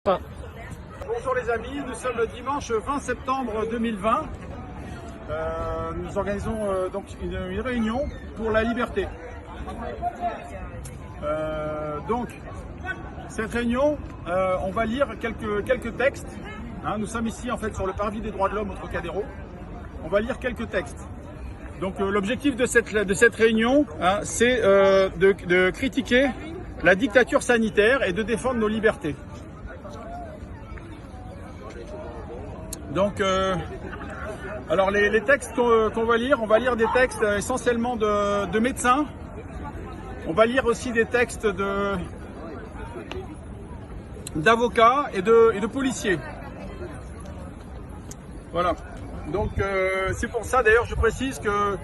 Bonjour les amis, nous sommes le dimanche 20 septembre 2020. Nous organisons donc une réunion pour la liberté. Donc cette réunion, on va lire quelques textes. Nous sommes ici en fait sur le parvis des droits de l'homme au Trocadéro. On va lire quelques textes. Donc l'objectif de cette réunion, c'est de critiquer la dictature sanitaire et de défendre nos libertés. Donc, alors les textes qu'on va lire, on va lire des textes essentiellement de médecins. On va lire aussi des textes d'avocats et de policiers. Voilà. Donc c'est pour ça d'ailleurs je précise que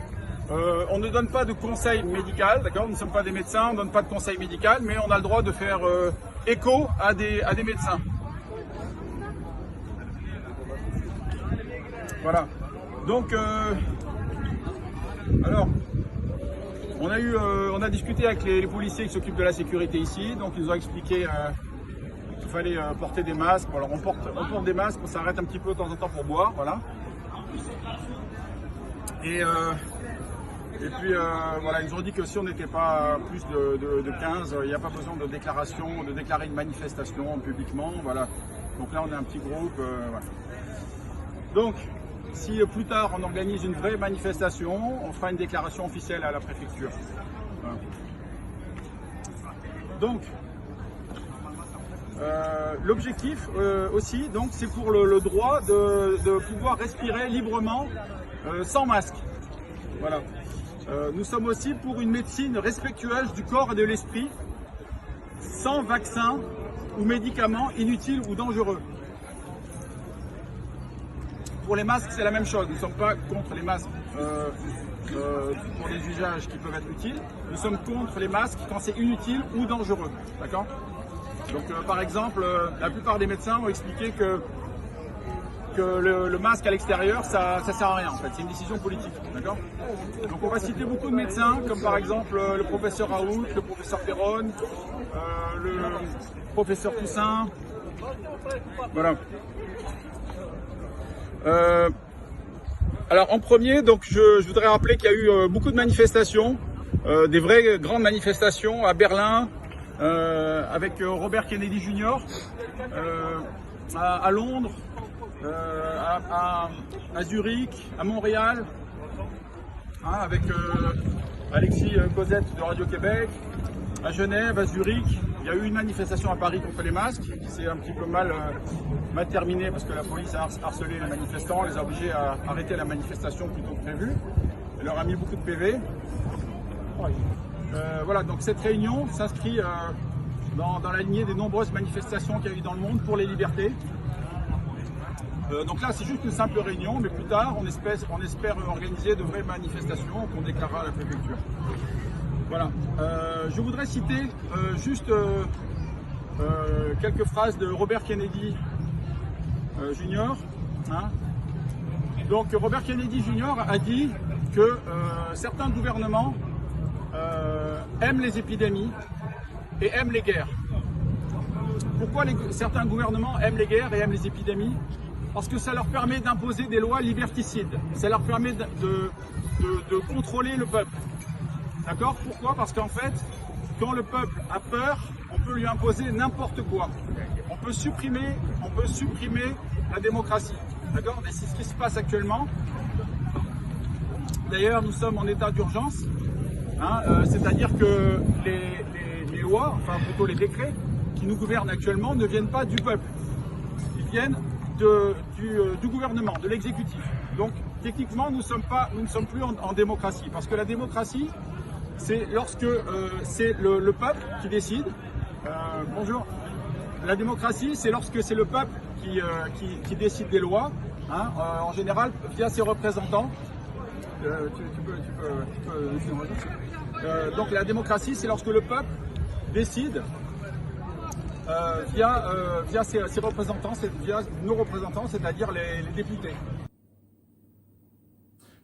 on ne donne pas de conseil médical, d'accord? Nous ne sommes pas des médecins, on ne donne pas de conseil médical, mais on a le droit de faire écho à des médecins. Voilà. Donc, alors, on a discuté avec les policiers qui s'occupent de la sécurité ici. Donc, ils nous ont expliqué qu'il fallait porter des masques. Alors, on porte des masques, on s'arrête un petit peu de temps en temps pour boire, voilà. Et puis, voilà, ils nous ont dit que si on n'était pas plus de 15, il n'y a pas besoin de déclaration, de déclarer une manifestation publiquement, voilà. Donc là, on est un petit groupe, voilà. Donc, si plus tard on organise une vraie manifestation, on fera une déclaration officielle à la préfecture. Voilà. Donc, l'objectif aussi, donc, c'est pour le droit de pouvoir respirer librement sans masque. Voilà. Nous sommes aussi pour une médecine respectueuse du corps et de l'esprit, sans vaccin ou médicaments inutiles ou dangereux. Pour les masques, c'est la même chose. Nous ne sommes pas contre les masques pour des usages qui peuvent être utiles. Nous sommes contre les masques quand c'est inutile ou dangereux. D'accord ? Donc, par exemple, la plupart des médecins ont expliqué que le masque à l'extérieur, ça ne sert à rien en fait. C'est une décision politique. D'accord ? Donc, on va citer beaucoup de médecins, comme par exemple le professeur Raoult, le professeur Perron, le professeur Toussaint. Voilà. Alors en premier, donc je voudrais rappeler qu'il y a eu beaucoup de manifestations, des vraies grandes manifestations à Berlin, avec Robert Kennedy Jr., à Londres, à Zurich, à Montréal, avec Alexis Cosette de Radio-Québec, à Genève, à Zurich. Il y a eu une manifestation à Paris contre les masques qui s'est un petit peu mal terminée parce que la police a harcelé les manifestants, les a obligés à arrêter la manifestation plus tôt que prévu. Elle leur a mis beaucoup de PV. Voilà, donc cette réunion s'inscrit dans la lignée des nombreuses manifestations qu'il y a eu dans le monde pour les libertés. Donc là, c'est juste une simple réunion, mais plus tard, on espère organiser de vraies manifestations qu'on déclarera à la préfecture. Voilà. Je voudrais citer juste quelques phrases de Robert Kennedy Jr. Donc Robert Kennedy Jr. a dit que certains gouvernements aiment les épidémies et aiment les guerres. Pourquoi certains gouvernements aiment les guerres et aiment les épidémies? Parce que ça leur permet d'imposer des lois liberticides. Ça leur permet de contrôler le peuple. D'accord? Pourquoi? Parce qu'en fait, quand le peuple a peur, on peut lui imposer n'importe quoi. On peut supprimer la démocratie. D'accord? Et c'est ce qui se passe actuellement. D'ailleurs, nous sommes en état d'urgence. C'est-à-dire que les lois, enfin plutôt les décrets qui nous gouvernent actuellement ne viennent pas du peuple. Ils viennent du gouvernement, de l'exécutif. Donc, techniquement, nous ne sommes plus en démocratie. Parce que la démocratie, c'est lorsque c'est le peuple qui décide. Bonjour. La démocratie, c'est lorsque c'est le peuple qui décide des lois, en général via ses représentants. Donc la démocratie, c'est lorsque le peuple décide via ses représentants, via nos représentants, c'est-à-dire les députés.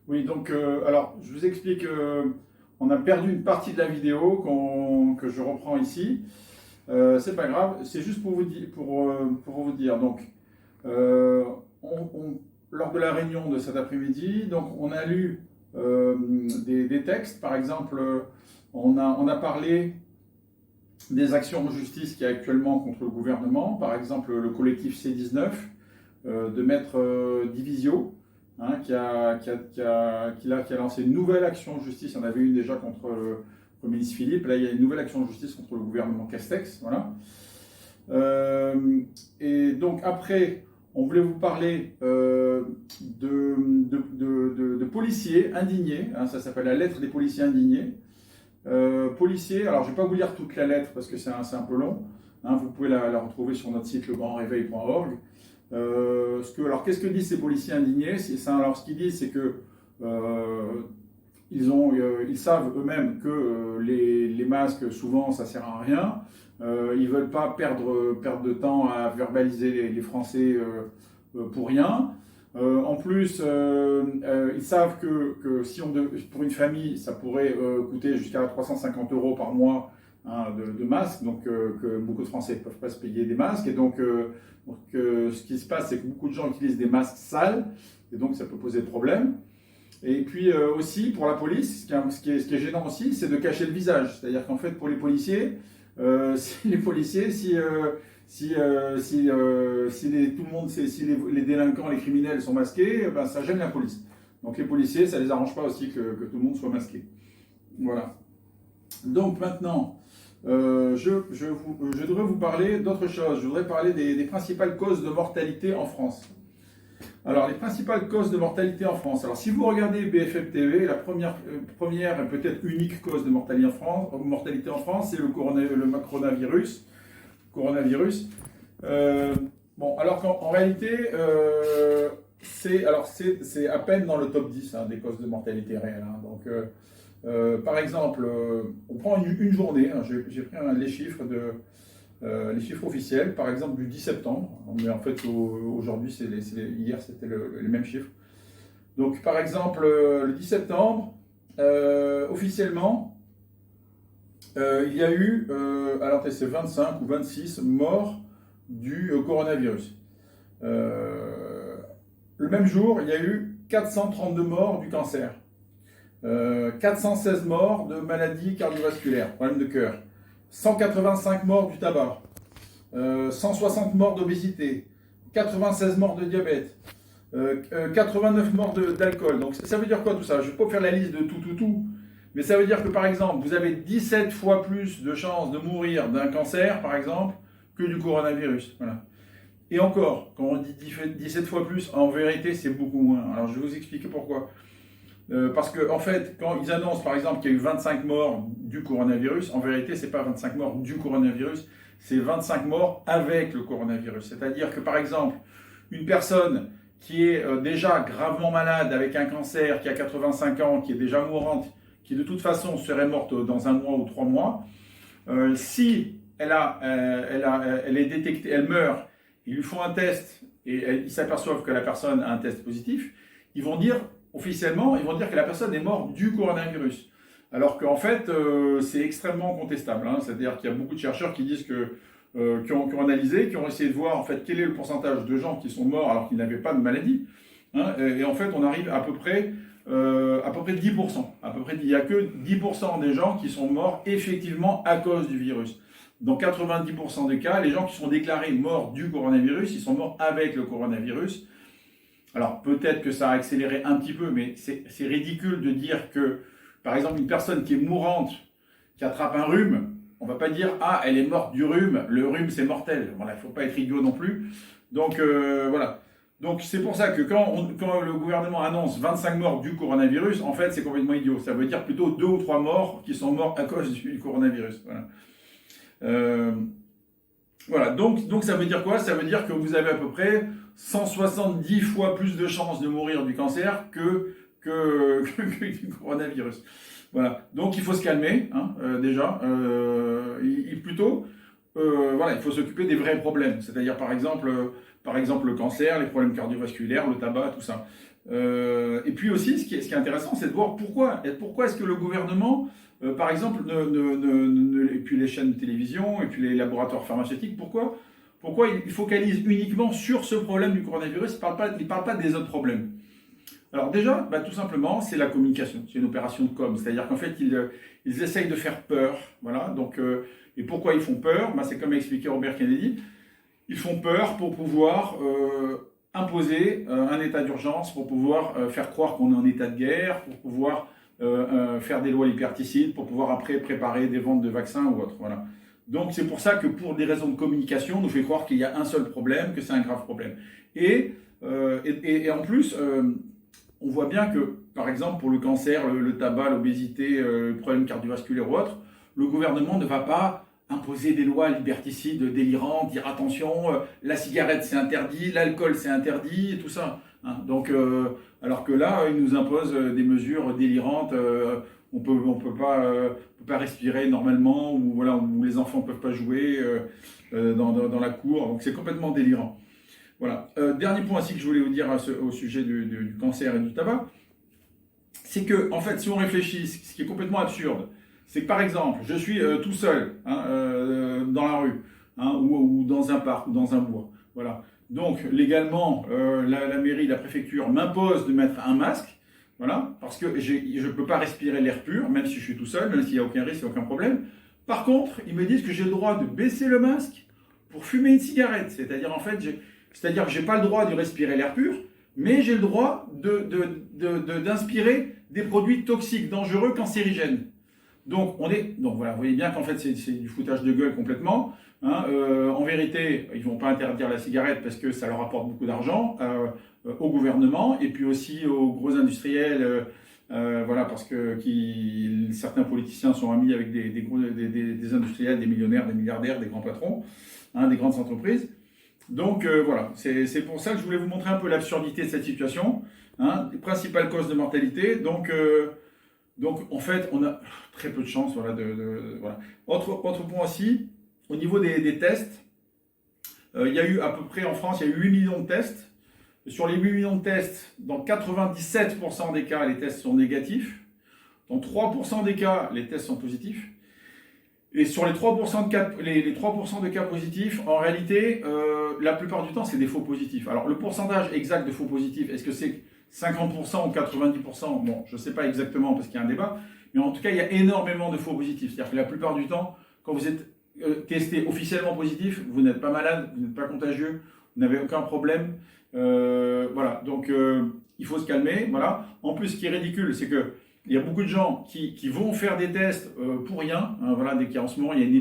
Oui, donc alors je vous explique. On a perdu une partie de la vidéo que je reprends ici. C'est pas grave, c'est juste pour vous dire. Donc, euh, lors de la réunion de cet après-midi, donc on a lu des textes. Par exemple, on a parlé des actions en justice qu'il y a actuellement contre le gouvernement. Par exemple, le collectif C19 de Maître Divisio, hein, qui a lancé une nouvelle action en justice. Il y en avait une déjà contre le ministre Philippe. Là, il y a une nouvelle action en justice contre le gouvernement Castex. Voilà. Et donc après, on voulait vous parler de policiers indignés. Hein, ça s'appelle la lettre des policiers indignés. Policiers, alors je ne vais pas vous lire toute la lettre parce que c'est un peu long. Hein, vous pouvez la retrouver sur notre site legrandreveil.org. Alors qu'est-ce que disent ces policiers indignés? Alors ce qu'ils disent, c'est que ils savent eux-mêmes que les masques, souvent, ça sert à rien. Ils ne veulent pas perdre de temps à verbaliser les Français pour rien. En plus, ils savent que si pour une famille, ça pourrait coûter jusqu'à 350 € par mois, hein, de masques, donc que beaucoup de Français ne peuvent pas se payer des masques. Et donc, ce qui se passe, c'est que beaucoup de gens utilisent des masques sales, et donc ça peut poser des problèmes. Et puis aussi, pour la police, ce qui est gênant aussi, c'est de cacher le visage. C'est-à-dire qu'en fait, pour les policiers, si les délinquants, les criminels sont masqués, ben, ça gêne la police. Donc les policiers, ça ne les arrange pas aussi que tout le monde soit masqué. Voilà. Donc maintenant, je devrais vous parler d'autre chose. Je voudrais parler des principales causes de mortalité en France. Alors, les principales causes de mortalité en France. Alors, si vous regardez BFM TV, la première et peut-être unique cause de mortalité en France, c'est le coronavirus. Bon, alors qu'en réalité, c'est à peine dans le top 10, hein, des causes de mortalité réelles. Hein. Donc, par exemple, on prend une journée. Hein, j'ai pris les chiffres les chiffres officiels, par exemple du 10 septembre, mais en fait aujourd'hui, hier c'était les mêmes chiffres. Donc par exemple, le 10 septembre, officiellement, il y a eu, alors c'est 25 ou 26 morts du coronavirus. Le même jour, il y a eu 432 morts du cancer, 416 morts de maladies cardiovasculaires, problèmes de cœur, 185 morts du tabac, 160 morts d'obésité, 96 morts de diabète, 89 morts d'alcool. Donc ça veut dire quoi tout ça? Je ne vais pas faire la liste de tout, mais ça veut dire que par exemple, vous avez 17 fois plus de chances de mourir d'un cancer, par exemple, que du coronavirus. Voilà. Et encore, quand on dit 17 fois plus, en vérité, c'est beaucoup moins. Alors je vais vous expliquer pourquoi. Parce que en fait, quand ils annoncent par exemple qu'il y a eu 25 morts du coronavirus, en vérité, ce n'est pas 25 morts du coronavirus, c'est 25 morts avec le coronavirus. C'est-à-dire que par exemple, une personne qui est déjà gravement malade avec un cancer, qui a 85 ans, qui est déjà mourante, qui de toute façon serait morte dans 1 mois ou 3 mois, si elle est détectée, elle meurt, ils lui font un test et ils s'aperçoivent que la personne a un test positif, ils vont dire officiellement, ils vont dire que la personne est morte du coronavirus. Alors qu'en fait, c'est extrêmement contestable. Hein. C'est-à-dire qu'il y a beaucoup de chercheurs qui disent qui ont analysé, qui ont essayé de voir en fait quel est le pourcentage de gens qui sont morts alors qu'ils n'avaient pas de maladie. Hein. Et en fait, on arrive à peu près 10%. Il n'y a que 10% des gens qui sont morts effectivement à cause du virus. Dans 90% des cas, les gens qui sont déclarés morts du coronavirus, ils sont morts avec le coronavirus. Alors peut-être que ça a accéléré un petit peu, mais c'est ridicule de dire que, par exemple, une personne qui est mourante, qui attrape un rhume, on ne va pas dire « Ah, elle est morte du rhume, le rhume c'est mortel ». Voilà, il ne faut pas être idiot non plus. Donc voilà. Donc c'est pour ça que quand le gouvernement annonce 25 morts du coronavirus, en fait c'est complètement idiot. Ça veut dire plutôt 2 ou 3 morts qui sont morts à cause du coronavirus. Voilà. Voilà. Donc ça veut dire quoi? Ça veut dire que vous avez à peu près 170 fois plus de chances de mourir du cancer que du coronavirus. Voilà. Donc il faut se calmer, hein, déjà. Voilà, il faut s'occuper des vrais problèmes. C'est-à-dire par exemple le cancer, les problèmes cardiovasculaires, le tabac, tout ça. Et puis aussi, ce qui est intéressant, c'est de voir pourquoi est-ce que le gouvernement par exemple, et puis les chaînes de télévision, et puis les laboratoires pharmaceutiques, pourquoi ils focalisent uniquement sur ce problème du coronavirus? Ils ne parlent pas des autres problèmes. Alors déjà, tout simplement, c'est la communication, c'est une opération de com, c'est-à-dire qu'en fait, ils essayent de faire peur, voilà, donc, et pourquoi ils font peur? C'est comme a expliqué Robert Kennedy, ils font peur pour pouvoir imposer un état d'urgence, pour pouvoir faire croire qu'on est en état de guerre, pour pouvoir faire des lois liberticides, pour pouvoir après préparer des ventes de vaccins ou autre, voilà. Donc c'est pour ça que pour des raisons de communication, on nous fait croire qu'il y a un seul problème, que c'est un grave problème. Et en plus, on voit bien que, par exemple, pour le cancer, le tabac, l'obésité, le problème cardiovasculaire ou autre, le gouvernement ne va pas imposer des lois liberticides délirantes, dire attention, la cigarette c'est interdit, l'alcool c'est interdit, et tout ça. Hein. Donc, alors que là, ils nous imposent des mesures délirantes, on peut pas respirer normalement, ou voilà, où les enfants ne peuvent pas jouer dans la cour, donc c'est complètement délirant. Voilà. Dernier point aussi que je voulais vous dire au sujet du cancer et du tabac, c'est que, en fait, si on réfléchit, ce qui est complètement absurde, c'est que par exemple, je suis tout seul dans la rue, ou dans un parc, ou dans un bois. Voilà. Donc, légalement, la mairie, la préfecture m'impose de mettre un masque, voilà, parce que je ne peux pas respirer l'air pur, même si je suis tout seul, même s'il n'y a aucun risque, il n'y a aucun problème. Par contre, ils me disent que j'ai le droit de baisser le masque pour fumer une cigarette. C'est-à-dire, en fait, que je n'ai pas le droit de respirer l'air pur, mais j'ai le droit d'inspirer des produits toxiques, dangereux, cancérigènes. Donc voilà, vous voyez bien qu'en fait c'est du foutage de gueule complètement. En vérité, ils ne vont pas interdire la cigarette parce que ça leur apporte beaucoup d'argent au gouvernement et puis aussi aux gros industriels. Voilà, parce que certains politiciens sont amis avec des industriels, des millionnaires, des milliardaires, des grands patrons, des grandes entreprises. Donc voilà, c'est pour ça que je voulais vous montrer un peu l'absurdité de cette situation, les principales causes de mortalité. Donc en fait, on a très peu de chance. Voilà, voilà. Autre point aussi, au niveau des tests, il y a eu à peu près en France, il y a eu 8 millions de tests. Sur les 8 millions de tests, dans 97% des cas, les tests sont négatifs. Dans 3% des cas, les tests sont positifs. Et sur les 3% de cas positifs, en réalité, la plupart du temps, c'est des faux positifs. Alors, le pourcentage exact de faux positifs, est-ce que c'est 50% ou 90%? Bon, je ne sais pas exactement parce qu'il y a un débat. Mais en tout cas, il y a énormément de faux positifs. C'est-à-dire que la plupart du temps, quand vous êtes testé officiellement positif, vous n'êtes pas malade, vous n'êtes pas contagieux, vous n'avez aucun problème. Voilà, donc il faut se calmer. Voilà. En plus, ce qui est ridicule, c'est que il y a beaucoup de gens qui vont faire des tests pour rien. Voilà, dès qu'en ce moment, il y a une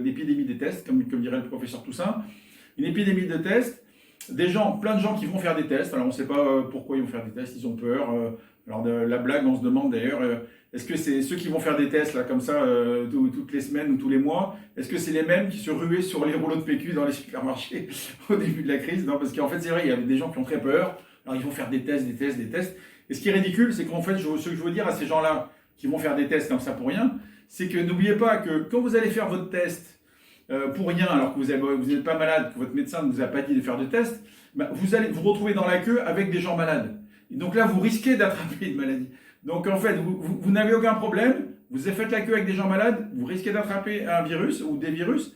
épidémie des tests, comme dirait le professeur Toussaint. Une épidémie de tests. Plein de gens qui vont faire des tests. Alors, on ne sait pas pourquoi ils vont faire des tests, ils ont peur. Alors, la blague, on se demande d'ailleurs, est-ce que c'est ceux qui vont faire des tests, là, comme ça, toutes les semaines ou tous les mois, est-ce que c'est les mêmes qui se ruaient sur les rouleaux de PQ dans les supermarchés au début de la crise? Non, parce qu'en fait, c'est vrai, il y avait des gens qui ont très peur. Alors, ils vont faire des tests. Et ce qui est ridicule, c'est qu'en fait, ce que je veux dire à ces gens-là qui vont faire des tests comme ça pour rien, c'est que n'oubliez pas que quand vous allez faire votre test pour rien, alors que vous n'êtes pas malade, que votre médecin ne vous a pas dit de faire de test, vous allez vous retrouver dans la queue avec des gens malades. Et donc là, vous risquez d'attraper une maladie. Donc en fait, vous n'avez aucun problème, vous faites la queue avec des gens malades, vous risquez d'attraper un virus ou des virus.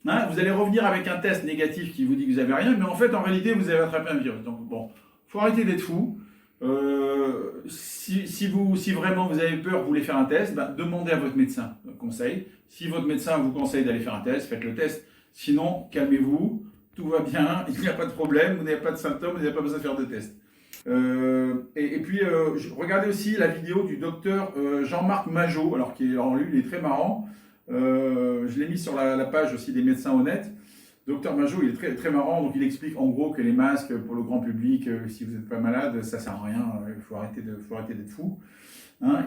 Vous allez revenir avec un test négatif qui vous dit que vous n'avez rien, mais en fait, en réalité, vous avez attrapé un virus. Donc bon, faut arrêter d'être fou. Si vraiment vous avez peur, vous voulez faire un test, demandez à votre médecin conseil. Si votre médecin vous conseille d'aller faire un test, faites le test. Sinon, calmez-vous, tout va bien, il n'y a pas de problème, vous n'avez pas de symptômes, vous n'avez pas besoin de faire de test. Et puis, regardez aussi la vidéo du docteur Jean-Marc Majot, alors lui, il est très marrant. Je l'ai mis sur la page aussi des médecins honnêtes. Docteur Majot, il est très, très marrant, donc il explique en gros que les masques pour le grand public, si vous n'êtes pas malade, ça ne sert à rien, il faut arrêter d'être fou.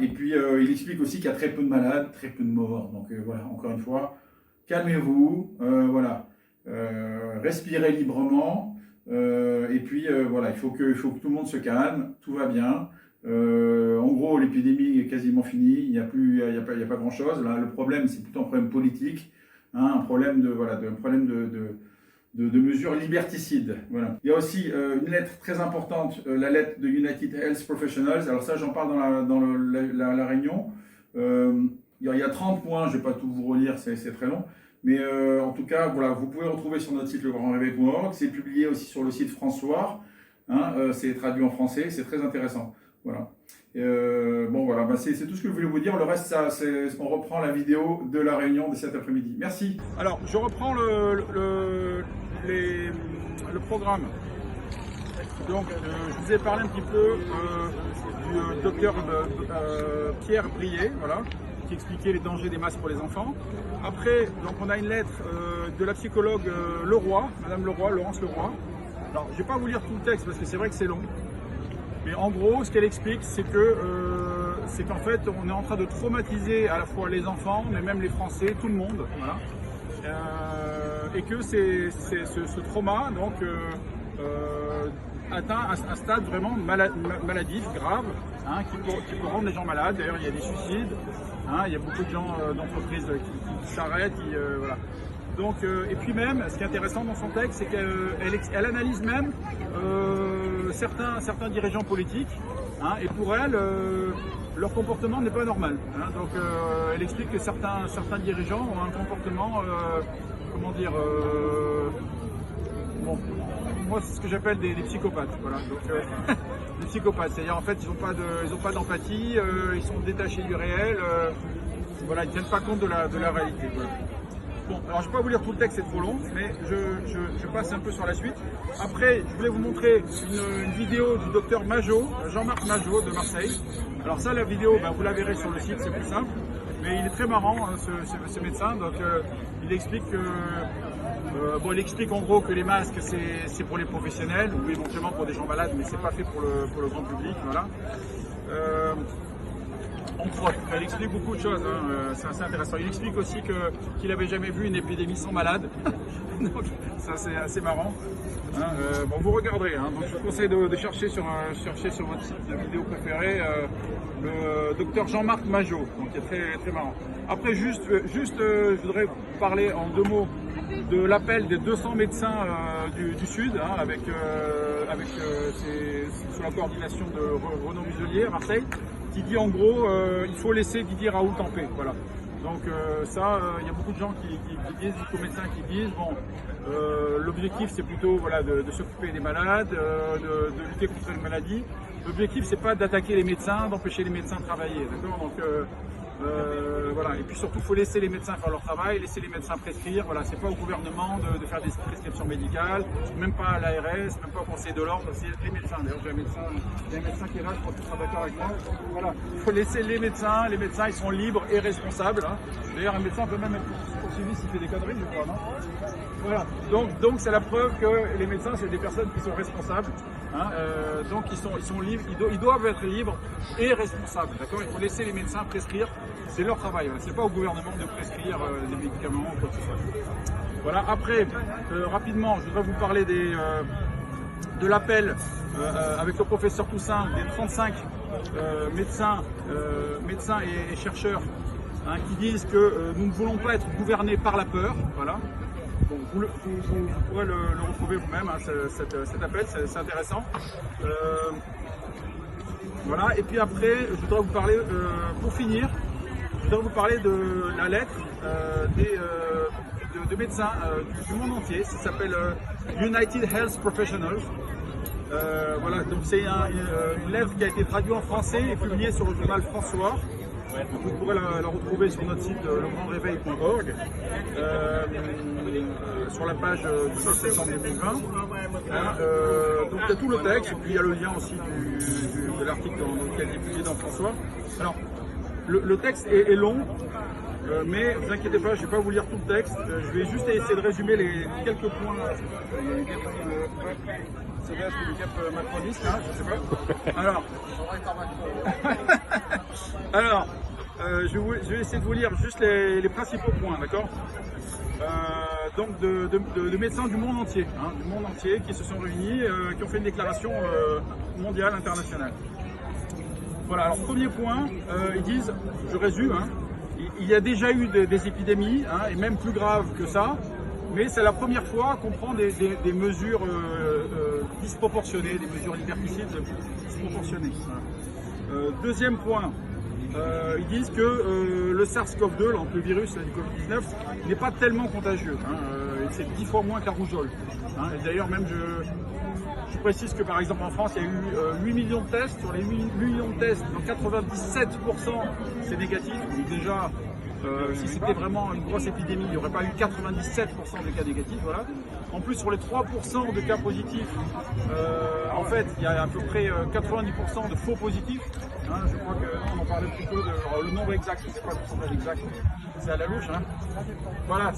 Et puis il explique aussi qu'il y a très peu de malades, très peu de morts. Donc voilà, encore une fois, calmez-vous, voilà, respirez librement, et puis voilà, il faut que tout le monde se calme, tout va bien. En gros, l'épidémie est quasiment finie, il n'y a pas grand-chose. Là, le problème, c'est plutôt un problème politique. Un problème de mesures liberticides. Voilà. Il y a aussi une lettre très importante, la lettre de United Health Professionals. Alors ça, j'en parle dans la réunion. Il y a 30 points, je ne vais pas tout vous relire, c'est très long. Mais en tout cas, voilà, vous pouvez retrouver sur notre site legrandréveil.org. C'est publié aussi sur le site François. Hein, c'est traduit en français, c'est très intéressant. Voilà. Bon, voilà, bah, c'est tout ce que je voulais vous dire. Le reste, on reprend la vidéo de la réunion de cet après-midi. Merci. Alors, je reprends le programme. Donc, je vous ai parlé un petit peu du docteur Pierre Brier, voilà, qui expliquait les dangers des masques pour les enfants. Après, donc, on a une lettre de la psychologue Leroy, Madame Leroy, Laurence Leroy. Alors, je ne vais pas vous lire tout le texte parce que c'est vrai que c'est long. Mais en gros, ce qu'elle explique, c'est qu'en fait, on est en train de traumatiser à la fois les enfants, mais même les Français, tout le monde. Voilà. Et que ce trauma donc, atteint un stade vraiment maladif, grave, hein, qui peut rendre les gens malades. D'ailleurs, il y a des suicides, hein, il y a beaucoup de gens d'entreprises qui s'arrêtent. Voilà. Donc, et puis même, ce qui est intéressant dans son texte, c'est qu'elle analyse même certains dirigeants politiques, hein, et pour elle, leur comportement n'est pas normal. Hein. Donc, elle explique que certains dirigeants ont un comportement, comment dire, bon, moi c'est ce que j'appelle des psychopathes. Voilà. Donc, des psychopathes, c'est-à-dire en fait ils n'ont pas d'empathie, ils sont détachés du réel, voilà, ils ne tiennent pas compte de la réalité. Voilà. Bon, alors je ne vais pas vous lire tout le texte, c'est trop long, mais je passe un peu sur la suite. Après, je voulais vous montrer une vidéo du docteur Majot, Jean-Marc Majot de Marseille. Alors ça, la vidéo, ben, vous la verrez sur le site, c'est plus simple. Mais il est très marrant, hein, ce médecin. Donc, il explique que, il explique en gros que les masques, c'est pour les professionnels, ou éventuellement pour des gens malades, mais c'est pas fait pour le grand public. Voilà. Entre autres, elle explique beaucoup de choses, hein, c'est assez intéressant. Il explique aussi qu'il n'avait jamais vu une épidémie sans malade, donc ça c'est assez marrant. Hein, bon, vous regarderez, hein, donc je vous conseille de chercher sur votre site de vidéo préféré le docteur Jean-Marc Majot, donc qui est très, très marrant. Après, juste je voudrais vous parler en 2 mots de l'appel des 200 médecins du Sud, hein, sous la coordination de Renaud Muselier à Marseille, qui dit en gros il faut laisser Didier Raoult en paix. Voilà. Donc il y a beaucoup de gens qui disent, beaucoup de médecins qui disent, bon, l'objectif c'est plutôt voilà, de s'occuper des malades, de lutter contre les maladies. L'objectif c'est pas d'attaquer les médecins, d'empêcher les médecins de travailler. D'accord. Donc voilà. Et puis surtout, il faut laisser les médecins faire leur travail, laisser les médecins prescrire. Voilà, c'est pas au gouvernement de faire des prescriptions médicales, même pas à l'ARS, même pas au Conseil de l'ordre, c'est les médecins. D'ailleurs, il y a un médecin qui est là, je crois que tu seras d'accord avec moi. Voilà, il faut laisser les médecins ils sont libres et responsables. Hein. D'ailleurs, un médecin peut même être poursuivi s'il fait des conneries, je crois, non? Voilà, donc c'est la preuve que les médecins, c'est des personnes qui sont responsables. Hein, donc ils sont libres, ils doivent être libres et responsables, d'accord. Il faut laisser les médecins prescrire, c'est leur travail. Hein. C'est pas au gouvernement de prescrire des médicaments ou quoi que ce soit. Voilà. Après, rapidement, je voudrais vous parler de l'appel avec le professeur Toussaint des 35 médecins et chercheurs, hein, qui disent que nous ne voulons pas être gouvernés par la peur. Voilà. Bon, vous pourrez le retrouver vous-même, hein, cet appel, c'est intéressant. Voilà, et puis après, je voudrais vous parler, pour finir, je voudrais vous parler de la lettre de médecins du monde entier. Ça s'appelle United Health Professionals. Voilà, donc c'est une lettre qui a été traduite en français et publiée sur le journal François. Vous pourrez la retrouver sur notre site legrandréveil.org, sur la page du 5 septembre 2020. Donc il y a tout le texte, et puis il y a le lien aussi de l'article qui a été publié dans François. Alors, le texte est long, mais ne vous inquiétez pas, je ne vais pas vous lire tout le texte, je vais juste essayer de résumer les quelques points. C'est bien le cap macroniste, hein, je ne sais pas. Alors, je vais essayer de vous lire juste les principaux points, d'accord. Donc de médecins du monde entier, hein, qui se sont réunis, qui ont fait une déclaration mondiale, internationale. Voilà, alors premier point, ils disent, je résume, hein, il y a déjà eu des épidémies, hein, et même plus graves que ça, mais c'est la première fois qu'on prend des mesures disproportionnées, des mesures liberticides disproportionnées. Deuxième point, ils disent que le SARS-CoV-2, donc le virus du Covid-19, n'est pas tellement contagieux. C'est 10 fois moins que la rougeole. Et d'ailleurs, même je précise que par exemple en France, il y a eu 8 millions de tests. Sur les 8 millions de tests, donc 97% c'est négatif. Donc déjà, si c'était vraiment une grosse épidémie, il n'y aurait pas eu 97% de cas négatifs. Voilà. En plus, sur les 3% de cas positifs, en fait, il y a à peu près 90% de faux positifs. Je crois qu'on en parlait plutôt de le nombre exact, je ne sais pas le pourcentage exact, c'est à la louche. Voilà,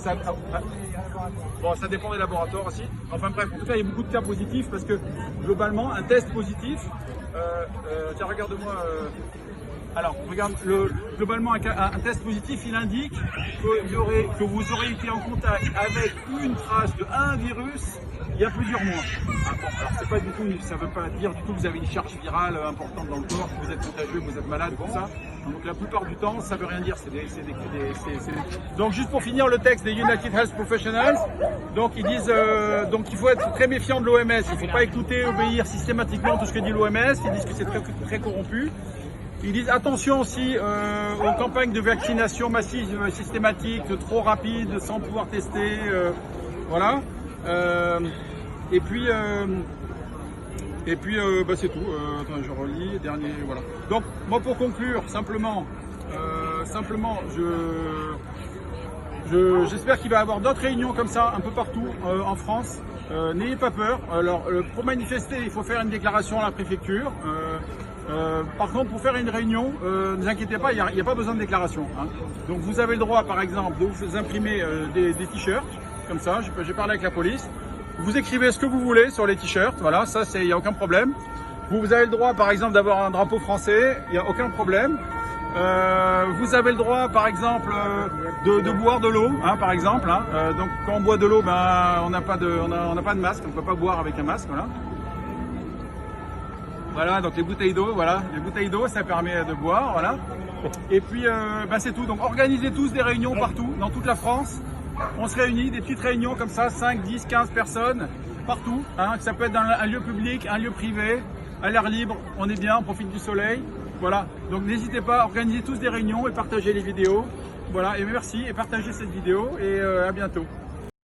bon, ça dépend des laboratoires aussi. Enfin bref, en tout cas, il y a beaucoup de cas positifs parce que globalement, un test positif, tiens, regarde-moi. Alors, regarde, globalement, un test positif, il indique que vous aurez été en contact avec une trace de un virus il y a plusieurs mois. Alors, c'est pas du tout, ça ne veut pas dire du tout que vous avez une charge virale importante dans le corps, que vous êtes contagieux, que vous êtes malade, tout ça. Donc, la plupart du temps, ça ne veut rien dire. Donc, juste pour finir, le texte des United Health Professionals, donc ils disent donc il faut être très méfiant de l'OMS. Il ne faut pas écouter, obéir systématiquement tout ce que dit l'OMS. Ils disent que c'est très, très corrompu. Ils disent attention aussi aux campagnes de vaccination massive, systématique, trop rapide, sans pouvoir tester, voilà. Et puis bah, c'est tout. Attends, je relis, dernier, voilà. Donc moi pour conclure, simplement, j'espère qu'il va y avoir d'autres réunions comme ça un peu partout en France. N'ayez pas peur. Alors pour manifester, il faut faire une déclaration à la préfecture. Par contre, pour faire une réunion, ne vous inquiétez pas, il n'y a pas besoin de déclaration. Donc vous avez le droit, par exemple, de vous imprimer des t-shirts, comme ça, j'ai parlé avec la police. Vous écrivez ce que vous voulez sur les t-shirts, voilà, ça, il n'y a aucun problème. Vous avez le droit, par exemple, d'avoir un drapeau français, il n'y a aucun problème. Vous avez le droit, par exemple, de boire de l'eau, par exemple. Donc quand on boit de l'eau, ben, on n'a pas de masque, on ne peut pas boire avec un masque, voilà. Voilà, donc les bouteilles d'eau, voilà, les bouteilles d'eau, ça permet de boire, voilà. Et puis, ben c'est tout. Donc organisez tous des réunions partout, dans toute la France. On se réunit, des petites réunions comme ça, 5, 10, 15 personnes, partout. Ça peut être dans un lieu public, un lieu privé, à l'air libre, on est bien, on profite du soleil. Voilà, donc n'hésitez pas, organisez tous des réunions et partagez les vidéos. Voilà, et merci, et partagez cette vidéo, et à bientôt.